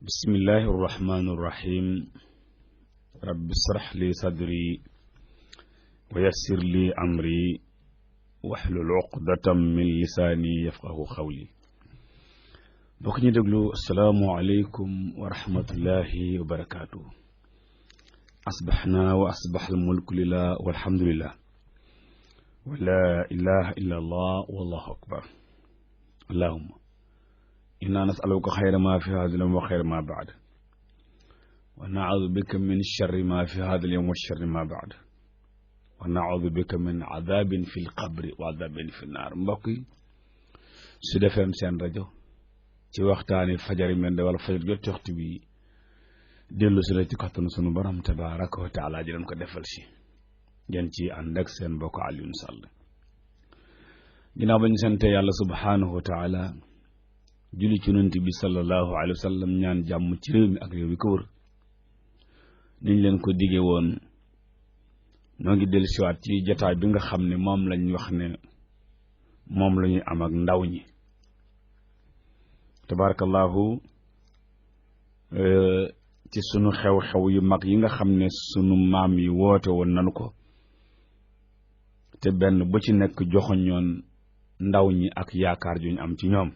bismillahi irrahmani irrahim rabbi israh li sadri wa yassir li amri wahlul uqdatam min lisaani yafqahu qawli bokk ñu déglu asalaamu aleykum wa rahmatullahi wa barakaatu asbaxna wa asbax almulku lillah walhamdulillah wa la ilaha illa allah wallahu akbar allahumma inna nasaluka xayra ma fi hada al-yawm wa xayra ma baad wa naudu bika min sharri ma fi hada al-yawm wa sharri ma baad wa naudu bika min adabin fi l-qabri wa adabin fi n-naar. mbokk yi Sud FM seen rajo ci waxtaani fajar yi mel ne wala fajar jot waxtu bi dellu si la ci kattanu sunu borom tabaraka wa taala ji leen ko defal si ngeen ci ànd ak seen mbokk Alioune Sall. ginnaaw ba ñu sante yàlla subhanahu wa taala julli ci yonent bi sallallahu alayhi wa sallam ñaan jàmm ci réew mi ak réew yi ko wër niñ leen ko diggee woon noo ngi dellu siwaat ci jataay bi nga xam ne moom lañ wax ne moom la ñuy am ak ndaw ñi tabarakallahu ci sunu xew-xew yu mag yi nga xam ne sunu maam yi woote woon nanu ko te benn bu ci nekk joxoñoon ndaw ñi ak yaakaar ju ñu am ci ñoom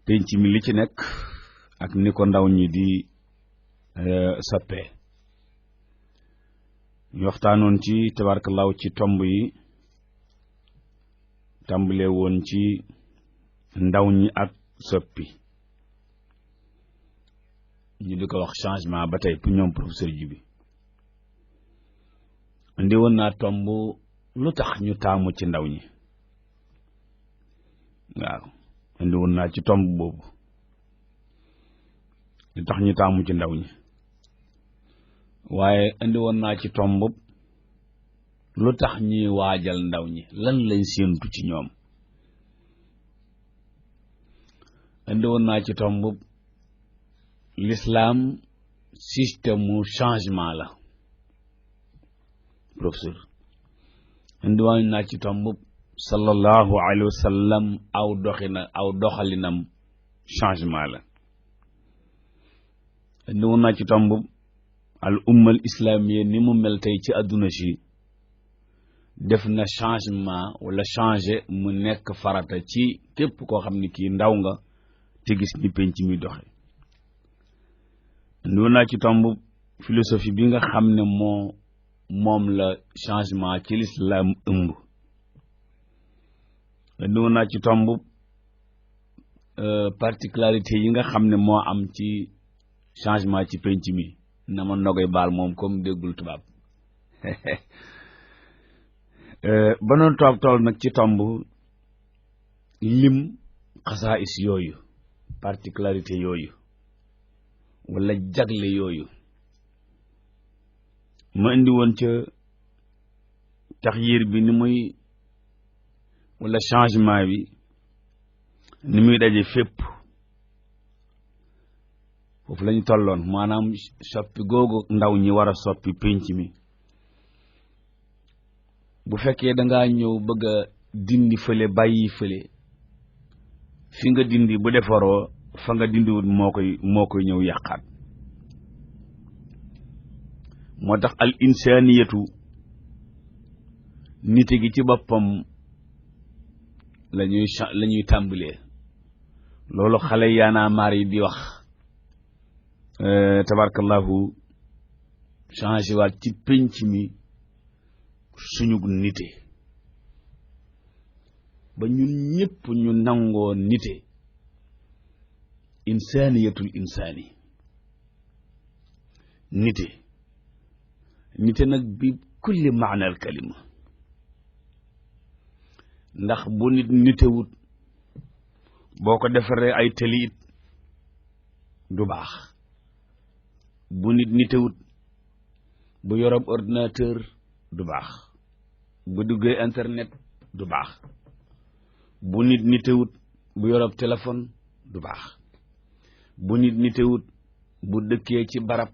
penc mi li ci nekk ak ni ko ndaw ñi di soppee ñu waxtaanoon ci tabarakallahu ci tomb yi tàmbalee woon ci ndaw ñi ak soppi ñu di ko wax changement ba tey pour ñoom professeur ji bi indi woon naa tomb lu tax ñu taamu ci ndaw ñi waaw indi woon naa ci tomb boobu lu tax ñu taamu ci ndaw ñi waaye indi woon naa ci tomb lu tax ñuy waajal ndaw ñi lan lañ séentu ci ñoom indi woon naa ci tomb l'islam système mu changement la professeur indi woon naa ci tomb sallallahu alayhi wa sallam aw doxalinam changement la indi woon naa ci tomb al ummal islamiyya ni mu mel tey ci àdduna si def na changement wala changer mu nekk farata ci képp koo xam ne kii ndaw nga te gis ni penc mi doxe indi woon naa ci tomb philosophie bi nga xam ne moom la changement ci l'islam ëmb indi woon naa ci tomb particularité yi nga xam ne moo am ci changement ci penc mi na ma nogoy baal moom comme déggul tubaab ba noonu tool nag ci tomb lim xasaais yooyu particularité yooyu wala jagle yooyu ma indi woon ca taxyir bi ni muy wala changement bi ni muy daje fépp foofu lañu tolloon maanaam soppi googu ndaw ñi war a soppi pénc mi bu fekkee dangaa ñëw bëgg a dindi fële bàyyi fële fi nga dindi bu defaroo fa nga dindiwut moo koy ñëw yàqaat moo tax al insaniyatu nite gi ci boppam la ñuy tàmbalee loolu xale yaanaa maar yi di wax tabarakallahu changé waat ci pénc mi suñu nite ba ñun ñëpp ñu nangoo nite insaniyatul insani nite nag bi kulli maana al kalima ndax bu nit nitewut boo ko defaree ay tëli it du baax bu nit nitewut bu yorob ordinateur du baax bu duggee internet du baax bu nit nitewut bu yorob téléphone du baax bu nit nitewut bu dëkkee ci barab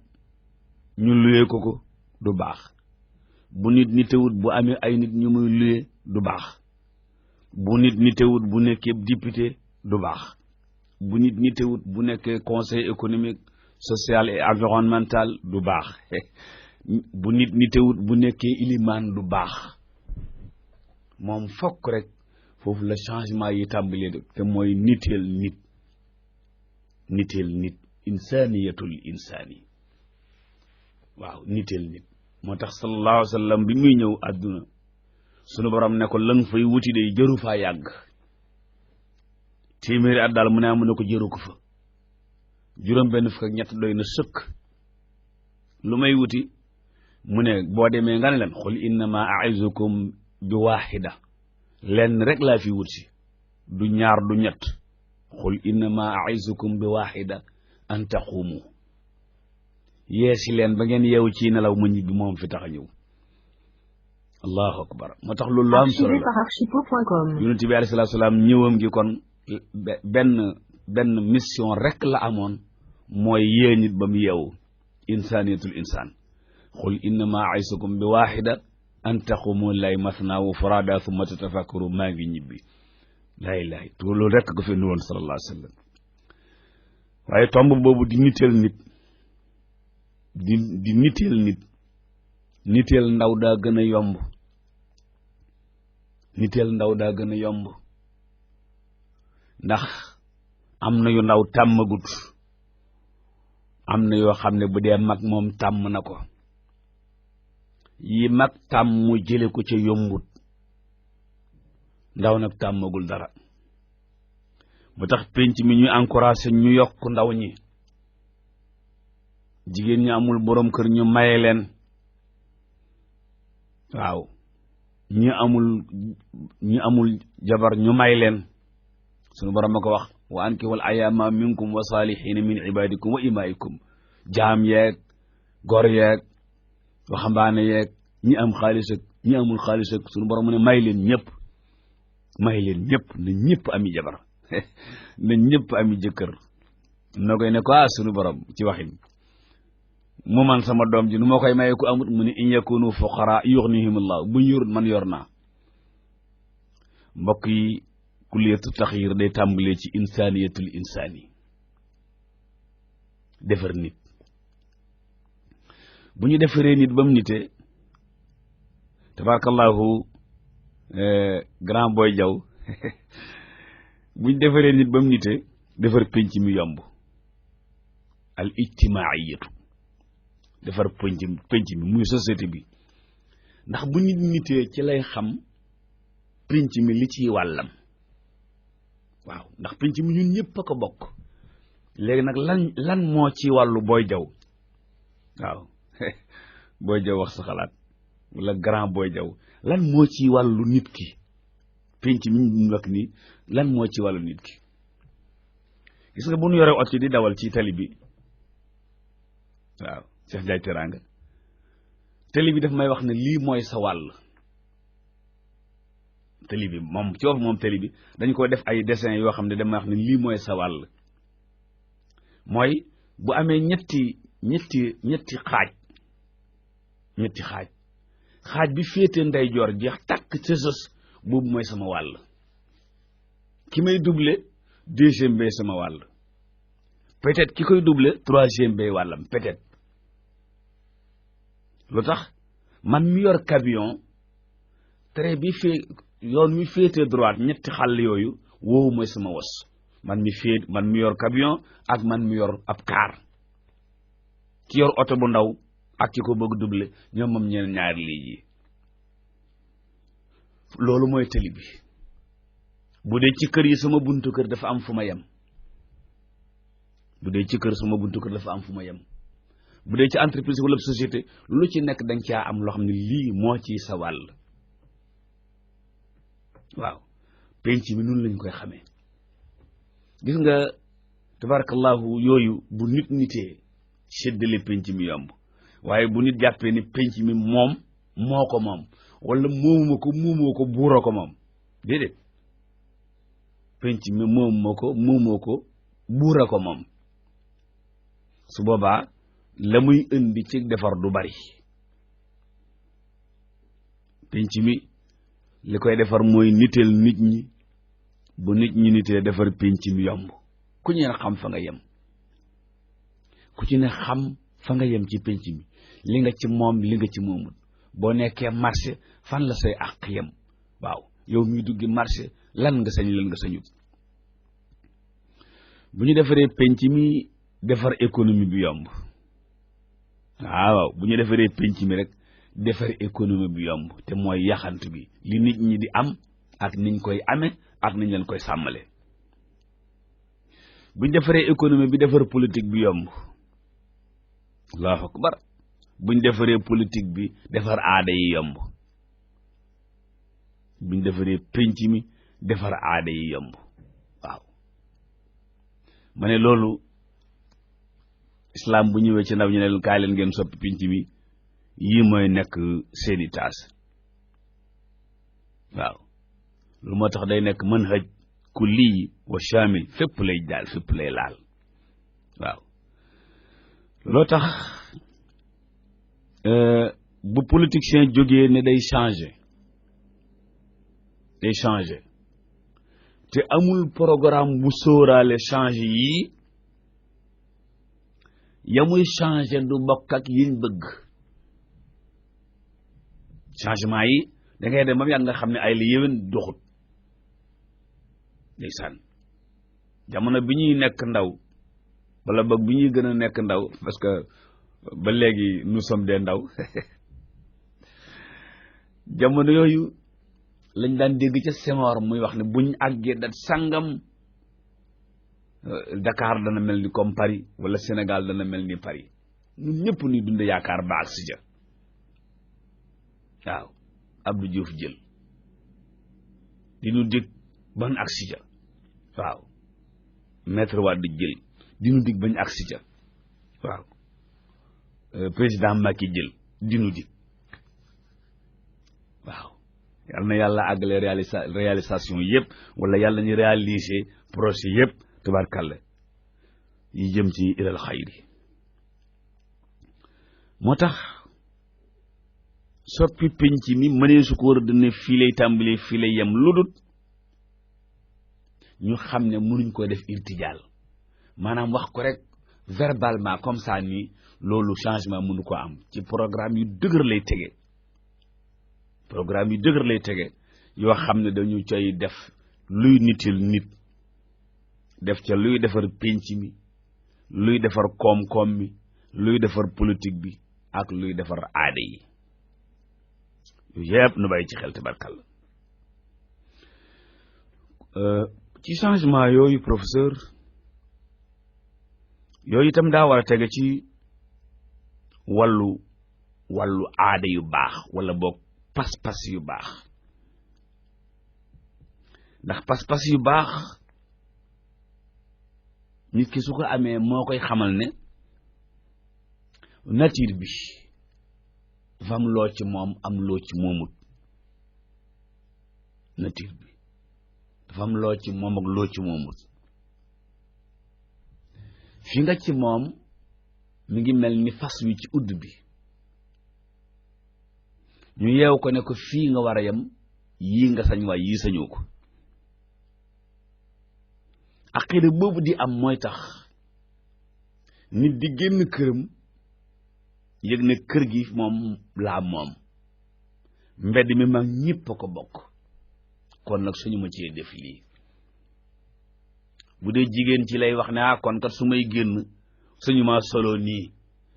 ñu luyee ko du baax bu nit nitewut bu amee ay nit ñu muy luyee du baax bu nit nitewut bu nekkee député du baax bu nit nitewut bu nekkee conseil économique social et environnemental du baax bu nit nitewut bu nekkee ilimaan du baax moom fokk rek foofu la changement yi tàmbalee te mooy niteel nit insaniyatul insani waaw niteel nit moo tax sallallahu alayhi wa sallam bi muy ñëw àdduna sunu borom ne ko lan fay wuti day jëru faa yàgg téeméeri at daal mu ne ko jëru ko fa juróom benn fukk ak ñett doy na sëkk lu may wuti mu ne boo demee nga ne leen xul innama aizukum bi waaxida lenn rek laa fi wut si du ñaar du ñett xul innama aizukum bi waaxida an taqumu yeesi leen ba ngeen yeewu ci nelaw ma ñibbi moom fi tax a ñëw allahu akbar moo tax loolu lu am solo la yonent bi alayhi salaatu salaam ñëwam gi kon benn mission rek la amoon mooy yee nit ba mu yeewu insaniyatul insaan xul innama aizukum bi waaxida an taqumu lay masna wa furada thumma tatafakkaru maa ngi ñibbi laay te loolu rek ko fi indi woon sallallahu alayhi wa sallam waaye tomb boobu di niteel nit di niteel nit niteel ndaw daa gën a yomb niteel ndaw daa gën a yomb ndax am na yu ndaw tàmmagut am na yoo xam ne bu dee mag moom tàmm na ko yi mag tàmm mu jële ko ca yombut ndaw nag tàmmagul dara bu tax penc mi ñuy encouragé ñu yokk ndaw ñi jigéen ñi amul borom kër ñu maye leen waaw ñi amul jabar ñu may leen sunu borom a ko wax wa ankihul ayaama minkum wa saalihiina min ibadikum wa imaikum jaam yeeg gor yeeg waxambaane yeeg ñi am xaalis ak ñi amul xaalis ak sunu borom mu ne may leen ñëpp na ñëpp ami jabar na ñëpp ami jëkkër noo koy ne ko sunu borom ci waxin mu man sama doom ji nu ma koy maye ku amut mu ne in yakunu fuqara yughnihimullah bu ñu yorut man yor naa mbokk yi kulliyatu taxyir day tàmbalee ci insaniyatul insani defar nit bu ñu defaree nit ba mu nite tabarakallahu grand boy jaw bu ñu defaree nit ba mu nite defar penc mi yomb al ijtimaiyatu defar penc mi muy société bi ndax bu nit nitee ci lay xam penc mi li ciy wàllam waaw ndax penc mi ñun ñëpp a ko bokk léegi nag lan moo ci wàllu booy jaw waaw booy jaw wax sa xalaat wala grand booy jaw lan moo ci wàllu nit ki penc mi ñu wax nii lan moo ci wàllu nit ki gis nga bu nu yoree oto di dawal ci tali bi waaw Cheikh Ndiaye Teranga tali bi daf may wax ne lii mooy sa wàll tali bi moom ci wax moom tali bi dañ ko def ay dessin yoo xam ne dama wax ne lii mooy sa wàll mooy bu amee ñetti xaaj bi féete ndeyjoor jeex takk ca sës boobu mooy sama wàll ki may doublé deuxième bay sama wàll peut-être ki koy doublé troisième bay wàllam peut-être lu tax man mi yor camion trait bi yoon mi féete droite ñetti xàll yooyu woowu mooy sama wos man mi yor camion ak man mi yor ab kaar ki yor oto bu ndaw ak ki ko bëgg doublé ñoom moom ñeen ñaari lii yi loolu mooy tali bi bu dee ci kër yi sama buntu kër dafa am fu ma yem bu dee ci kër sama buntu kër dafa am fu ma yem bu dee ci entreprise wala société lu ci nekk dañ caa am loo xam ne lii moo ci sa wàll waaw penc mi noonu lañ koy xamee gis nga tabarakallahu yooyu bu nit nitee séddale penc mi yomb waaye bu nit jàppee ni penc mi moom moo ko moom wala moomoo ko buura ko moom déedéet penc mi moomoo ko buura ko moom su boobaa la muy indi ci defar du bari penc mi li koy defar mooy niteel nit ñi bu nit ñi nitee defar penc mi yomb ku ñu ne xam fa nga yem ku ci ne xam fa nga yem ci penc mi li nga ci moom li nga ci moomul boo nekkee marché fan la say àq yem waaw yow miy duggi marché lan nga sañ lan nga sañut bu ñu defaree penc mi defar économie bi yomb waaw bu ñu defaree penc mi rek defar économie bi yomb te mooy yaxantu bi li nit ñi di am ak niñ koy amee ak niñ leen koy sàmmale bu ñu defaree économie bi defar politique bi yomb allahu akbar bu ñu defaree politique bi defar aada yi yomb bu ñu defaree penc mi defar aada yi yomb waaw ma ne loolu islam bu ñëwee ci ndaw ñu ne leen kaay leen ngeen soppi penc mi yii mooy nekk seeni taas waaw lu moo tax day nekk manhaj kulli wa shamil fépp lay daal fépp lay laal waaw loo tax bu politicien jógee ne day changer te amul programme bu sóoraale changer yii ya muy changer du bokk ak yiñ bëgg changement yi da ngay dem ba yàgg nga xam ne ay la yéwén doxut ndeysaan jamono bi ñuy nekk ndaw wala boog bi ñuy gën a nekk ndaw parce que ba léegi nous sommes des ndaw jamono yooyu lañ daan dégg ca Senghor muy wax ne buñ àggee dat sàngam Dakar dana mel ni comme Paris wala Sénégal dana mel ni Paris ñun ñëpp ni dunde yaakaar ba ak si ja waaw Abdou Diouf jël di nu dig ban ak si ja waaw Maître Wade jël di nu dig bañ ak si ja waaw président Macky jël di nu dig waaw yal na yàlla àggale réalisation yëpp wala yàlla ñu réaliser projet yëpp tubaarkàlla yi jëm ci ilal xayri moo tax soppi penc mi mënee su ko war a dane fii lay tàmbalee fii lay yem lu dut ñu xam ne mënuñ ko def irtijaal maanaam wax ko rek verbalement comme ça ni loolu changement mënu ko am ci programme yu dëgër lay tege yoo xam ne dañu coy def luy nitil nit def ca luy defar penc mi luy defar koom-koom mi luy defar politique bi ak luy defar aada yi yooyu yëpp nu bàyyi ci xel tabarkàlla ci changement yooyu professeur yooyu itam daa war a tege ci wàllu aada yu baax wala boog pas-pas yu baax ndax pas-pas yu baax nit ki su ko amee moo koy xamal ne nature bi dafa am loo ci moom am loo ci moomut nature bi dafa am loo ci moom ak loo ci moomut fi nga ci moom mi ngi mel ni fas wi ci udd bi ñu yeew ko ne ko fii nga war a yem yii nga sañ waay yii sañoo ko aqida boobu di am mooy tax nit di génn këram yëg ne kër gi moom laa moom mbedd mi mag ñépp a ko bokk kon nag suñu ma cee def lii bu dee jigéen ci lay wax ne kon kat su may génn suñu ma solo nii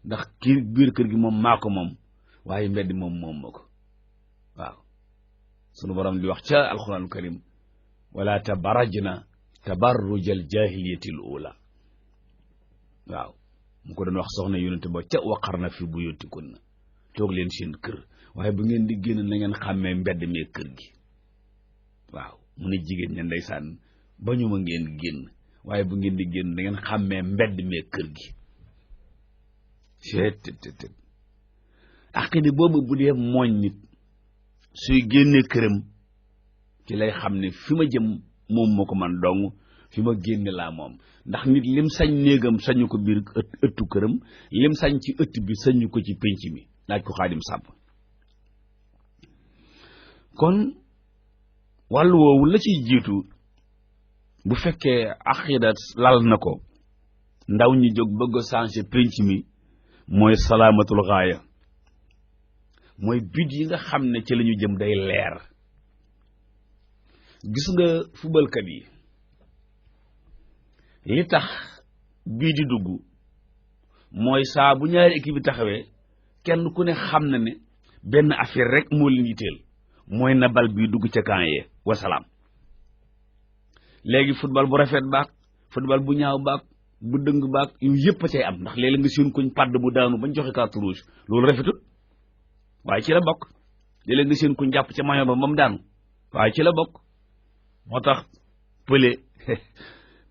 ndax kii biir kër gi moom maa ko moom waaye mbedd moom ma ko waaw sunu borom di wax ca alxuraanu karim wala tabarajna tabarrujal jahiliyatil ula waaw mu ko doon wax soxna yonente ba ca waqarna fi buyutikunna toog leen seen kër waaye bu ngeen di génn na ngeen xàmmee mbedd mee kër gi waaw mu ne jigéen ña ndeysaan ba ñu ma ngeen génn waaye bu ngeen di génn da ngeen xàmmee mbedd mee kër gi seet aqida boobu bu dee mooñ nit suy génnee këram ci lay xam ne fi ma jëm moom moo ko man dong fi ma génne laa moom ndax nit lim sañ néegam sañu ko biir ëttu këram lim sañ ci ëtt bi sañu ko ci pénc mi laaj ko Xaadim Sàmb kon wàllu woowu la ciy jiitu bu fekkee aqida lal na ko ndaw ñi jóg bëgg a changer penc mi mooy salaamatul gaaya mooy but yi nga xam ne ci la ñu jëm day leer. gis nga fubalkat yi li tax bii di dugg mooy saa bu ñaari équipe bi taxawee kenn ku ne xam na ne benn affaire rek moo leen yitteel mooy na bal bii dugg ca camp yee wasalaam. léegi football bu rafet baak football bu ñaaw baak bu dëng baak yu yëpp a cay am ndax léeg-léeg nga seen kuñ padd bu daanu bañ joxe carte rouge loolu rafetul waaye ci la bokk. léeg-léeg nga seen kuñ jàpp ca maillot ba mu daanu waaye ci la bokk. moo tax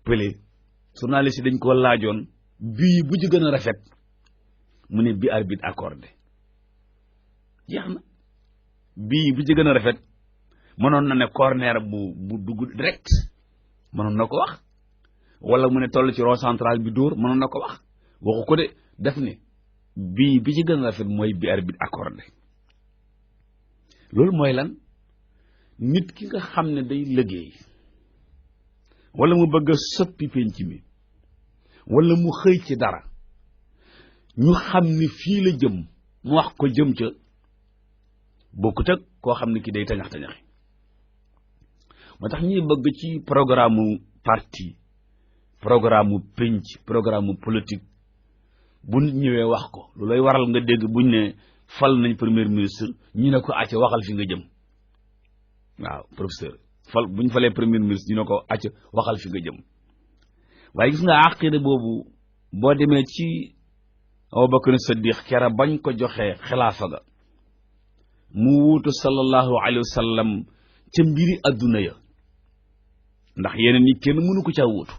Pelé journaliste yi dañ ko laajoon bii bu ci gën a rafet mu ne bi arbitre accordé jeex na. bii bu ci gën a rafet mënoon na ne corner bu dugg direct mënoon na ko wax wala mu ne toll ci rond central bi dóor mënoon na ko wax waxu ko de def ne bii bi ci gën a rafet mooy bi arbitre accordé. loolu mooy lan nit ki nga xam ne day liggéey wala mu bëgg a soppi penc mi wala mu xëy ci dara ñu xam ni fii la jëm mu wax ko jëm ca bokkut ak koo xam ne ki day tañax-tañaxi. moo tax ñuy bëgg ci programme parti programme penc programme politique bu nit ñëwee wax ko lu lay waral nga dégg buñ ne fal nañ premier ministre ñu ne ko acca waxal fi nga jëm. waaw professeur buñ falee premier ministre ñu ne ko acca waxal fi nga jëm. waaye gis nga aqida boobu boo demee ci Abubakar Siddiq kera bañ ko joxee xilaafa ga mu wuutu sallallahu alayhi wa sallam ca mbiri adduna ya ndax yeneen yi kenn mënu ko caa wuutu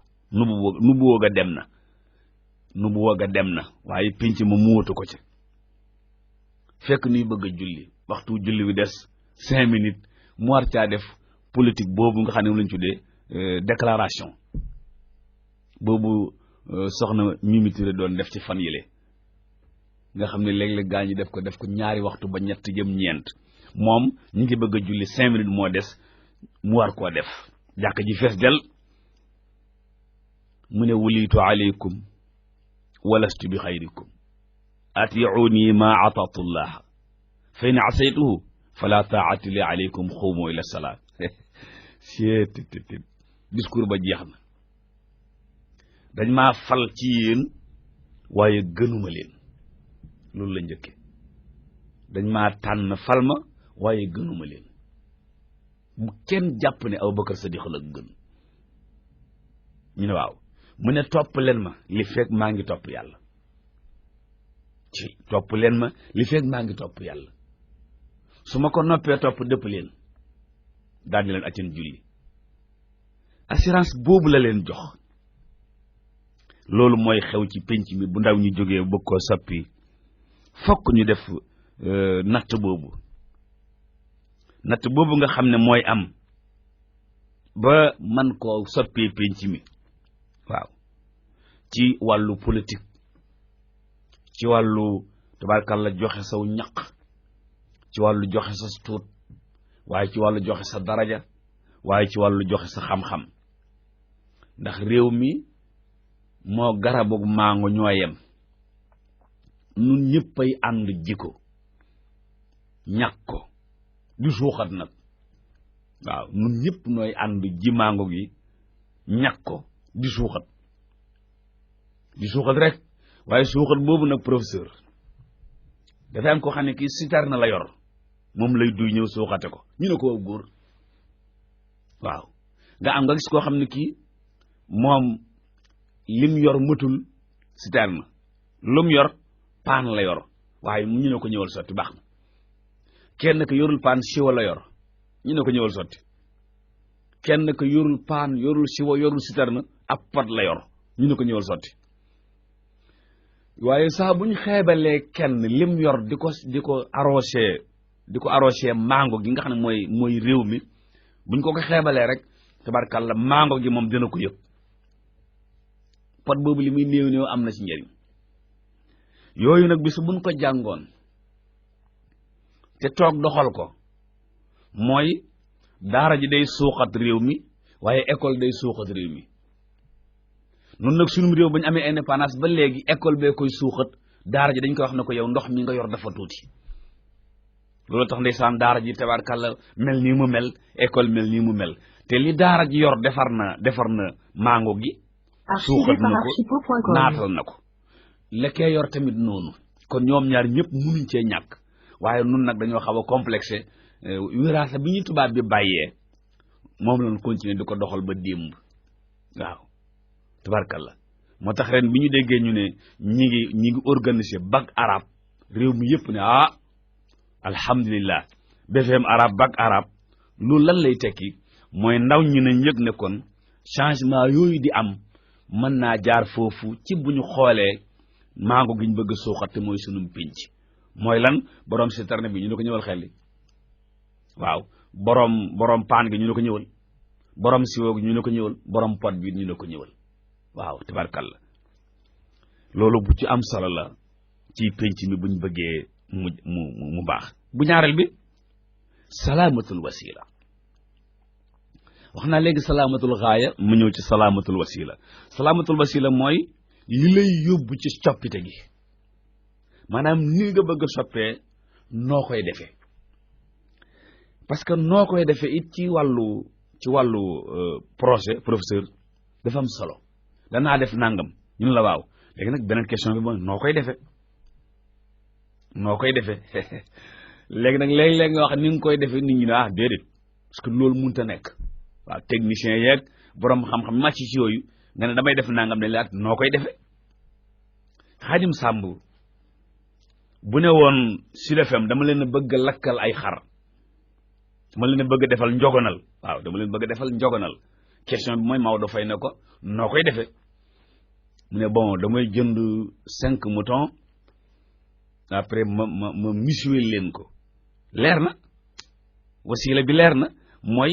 nubuwa ga dem na waaye pénc ma mu wuutu ko ca fekk nuy bëgg a julli waxtu julli wi des 5 minutes mu war caa def politique boobu nga xam ne lañ tuddee déclaration boobu soxna Mimi Touré doon def ci fan yile nga xam ne léeg-léeg gaa ñi def ko ñaari waxtu ba ñett jëm ñeent moom ñu ngi bëgg a julli 5 minutes moo des mu war koo def jàkk ji fees del mu ne wulitu alaykum walastu bi xayrikum atiuni ma atatullah fa in asaytuhu fala taati li alaykum xuumu ila salaat discours ba jeex na dañ maa fal ci yéen waaye gënuma leen loolu la njëkke dañ maa tànn fal ma waaye gënuma leen bu kenn jàpp ne Abubakar Sadiq la gën ñu ne waaw mu ne topp leen ma li fekk maa ngi topp yàlla topp leen ma li fekk maa ngi topp yàlla su ma ko noppee topp dëpp leen daal di leen accen julli assurance boobu la leen jox. loolu mooy xew ci penc mi bu ndaw ñu jógee bëgg koo soppi fokk ñu def natt boobu nga xam ne mooy am ba man koo soppee penc mi waaw ci wàllu politique ci wàllu tabarkalla joxe saw ñaq ci wàllu joxe sa tuut waaye ci wàllu joxe sa daraja waaye ci wàllu joxe sa xam-xam ndax réew mi moo garabug mango ñoo yem nun ñëppay ànd jiko ñàkk ko di suuxat nag waaw nun ñëpp nooy ànd ji mango gi ñàkk ko di suuxat rek waaye suuxat boobu nag professeur dafa am ko xam ne kii citerne la yor moom lay duy ñëw suuxate ko ñu ne ko góor waaw nga gis koo xam ne kii moom lim yor mëtul citerne lum yor paan la yor waaye ñu ne ko ñëwal sotti baax na kenn ko yorul paan siwa la yor ñu ne ko ñëwal sotti kenn ko yorul paan yorul siwa yorul citerne ab pot la yor ñu ne ko ñëwal sotti waaye saa buñ xeebalee kenn lim yor di ko arrosé mango gi nga xam ne mooy réew mi buñ ko xeebalee rek tabarkàlla mango gi moom dina ko yëg pot boobu li muy néew am na ci njëriñ yooyu nag bis buñ ko jàngoon te toog doxal ko mooy daara ji day suuxat réew mi waaye école day suuxat réew mi noonu nag sunum réew ba ñu amee indépendance ba léegi école bee koy suuxat daara ji dañ koy wax ne ko yow ndox mi nga yor dafa tuuti loolu tax ndeysaan daara ji tabaarkàlla mel nii mu mel école mel nii mu mel te li daara ji yor defar na mango gi suuxat na ko naatal na ko lekkee yor tamit noonu kon ñoom ñaar ñëpp munuñ cee ñàkk waaye nun nag dañoo xaw a complexé wiraasa bi ñu tubaab bi bàyyee moom lañ continuer di ko doxal ba démb waaw tabaarkàlla moo tax ren bi ñu déggee ñu ne ñi ngi organiser bac arabe réew mi yëpp ne alhamdulillah BFM arabe bac arabe loolu lan lay tekki mooy ndaw ñi nañ yëg ne kon changement yooyu di am mën naa jaar foofu ci bu ñu xoolee mango gi ñu bëgg a suuxat te mooy sunum pénc mooy lan borom citerne bi ñu ne ko ñëwal xel li waaw borom paan gi ñu ne ko ñëwal borom siwo gi ñu ne ko ñëwal borom pot bi ñu ne ko ñëwal waaw tabarkalla loolu bu ci am solo la ci pénc mi buñ bëggee mu baax bu ñaareel bi salaamatul wasila wax naa léegi salaamatul gaaya mu ñëw ci salaamatul wasila mooy li lay yóbbu ci coppite gi maanaam ni nga bëgg a soppee noo koy defee parce que noo koy defee it ci wàllu projet professeur dafa am solo danaa def nangam ñun la waaw léegi nag beneen question bi mooy noo koy defee léegi nag léeg-léeg nga wax ni nga koy defee nit ñi ne déedéet parce que loolu mënut a nekk waaw technicien yeeg borom xam-xam màcc ci yooyu nga ne damay def nangam dañ la noo koy defee Xaadim Sàmb bu ne woon Sud FM dama leen a bëgg a lakkal ay xar dama leen a bëgg a defal njogonal waaw dama leen bëgg a defal njogonal question bi mooy Maodo Faye ne ko noo koy defee mu ne bon damay jënd 5 moutons après ma misuwe leen ko leer na wasila bi leer na mooy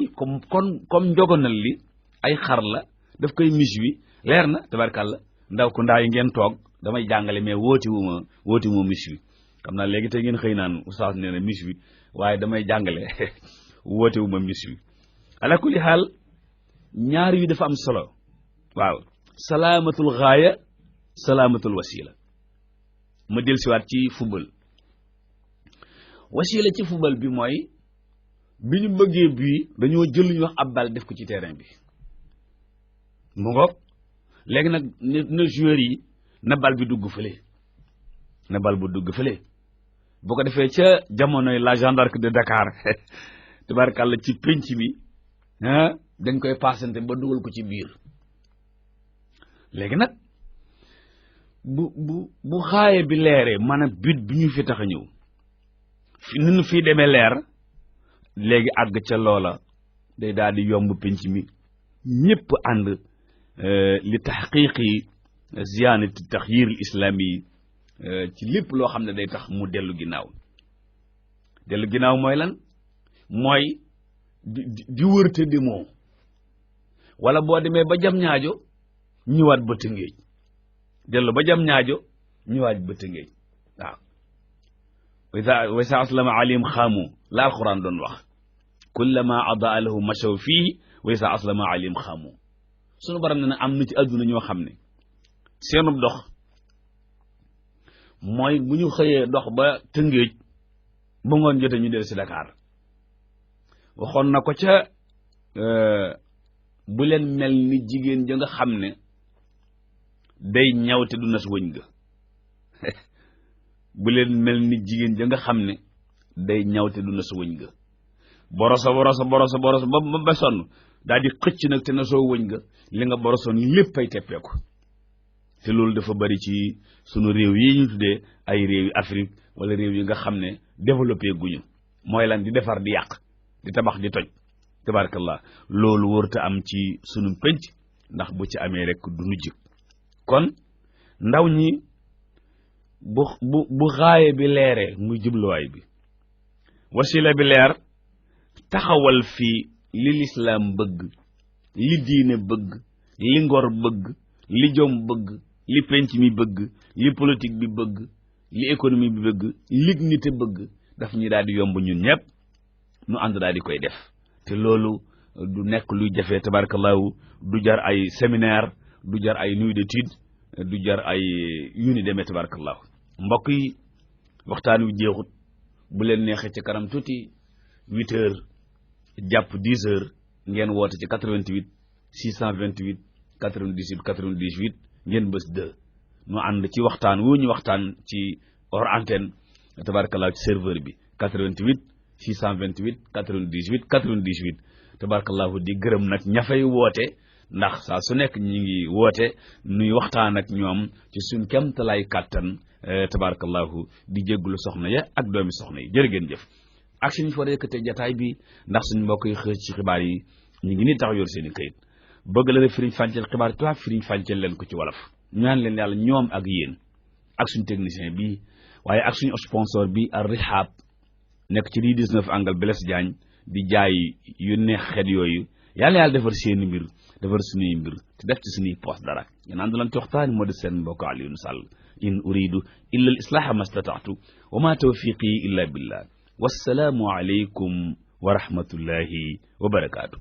comme njogonal li ay xar la daf koy misuwi leer na tabarkàlla ndaw ku ndaa yi ngeen toog damay jàngale mais wóoti wu ma misuwi xam naa léegi tey ngeen xëy naan oustaz nee na misuwi waaye damay jàngale wóoti wu ma misuwi ala kulli xaal ñaar yu dafa am solo waaw salaamatul gaaya salaamatul wasila ma dellusiwaat ci football wasila ci football bi mooy bi ñu bëggee bii dañoo jël lu ñuy wax ab bal def ko ci terrain bi mu ngoog léegi nag na joueurs yi na bal bi dugg fële bu ko defee ca jamonoy la Jeanne d'Arc de Dakar tabarkàlla ci penc bi dañ koy paasante ba dugal ko ci biir léegi nag bu xaaye bi leeree maanaam but bi ñu fi tax a ñëw ni nu fii demee leer léegi àgg ca loola day daal di yomb penc mi ñëpp ànd li taxqiqi ziyaanati taxyiril islaami yi ci lépp loo xam ne day tax mu dellu ginnaaw mooy lan mooy di wërte di moo wala boo demee ba jam ñaajo ñëwaat ba Tëngéej dellu ba jam ñaajo ñëwaat ba Tëngéej waaw wa isa aslama alim xaamu la alquran doon wax kullama adaa lahu machaw fii wa isa aslama alim xaamu sunu baram ne na am na ci àdduna ñoo xam ne seenub dox mooy bu ñu xëyee dox ba Tëngéej ba ngoon jotee ñu del si Dakar waxoon na ko ca bu leen mel ni jigéen ja nga xam ne day ñaw te du nas wëñ ga bu leen mel ni jigéen ja nga xam ne day ñaw te du nas wëñ ga boroso ba sonn daal di xëcc nag te nasoo wëñ ga li nga borosoon lépp ay teppeeku te loolu dafa bari ci sunu réew yi ñu tuddee ay réew yi Afrique wala réew yi nga xam ne développé guñu mooy lan di defar di yàq di tabax di toj tabarakallah loolu wërta am ci sunu penc ndax bu ci amee rek du nu jik kon ndaw ñi bu xaaye bi leeree muy jubluwaay bi wasila bi leer taxawal fii li lislaam bëgg li diine bëgg li ngor bëgg li jom bëgg li penc mi bëgg li politique bi bëgg li économie bi bëgg li nite bëgg daf ñu daal di yomb ñun ñëpp nu ànd daal di koy def te loolu du nekk luy jafe tabarakallahu du jar ay séminaire du jar ay nuit d'étude du jar ay yu ni demee tabarakallahu mbokk yi waxtaan wi jeexut bu leen neexee ci kanam tuuti 8 heures jàpp 10 heures ngeen woote ci 88 628 98 98 ngeen bës 2 nu ànd ci waxtaan wu ñu waxtaan ci hors antenne tabarakallahu ci serveur bi 88 628 98 98 tabarakallahu di gërëm nag ña fay woote ndax saa su nekk ñi ngi woote nuy waxtaan ak ñoom ci suñ kemtalaay kàttan tabarakallahu di jégglu soxna ya ak doomi soxna yi jërë ngeen jëf ak suñu fa yëkkatee jataay bi ndax suñ mbokk yi xëy ci xibaar yi ñu ngi nii tax yor seen i këyit bëgg la firiñ fànceel xibaar tubaab firiñ fànceel leen ko ci wolof ñaan leen yàlla ñoom ak yéen ak suñu technicien bi waaye ak suñu sponsor bi Ar Rihab nekk ci rue 19 angle Blaise Diagne di jaay yu neex xet yooyu yàlla defar seeni mbir defar suñuy mbir te def ci suñuy poos dara yéen ànd lan ci waxtaan moo di seen mbokk Alioune Sall in uridu illa al islaha ma stata'tu wa ma tawfiqi illa billah wassalaamu alaykum wa rahmatullahi wa barakaatu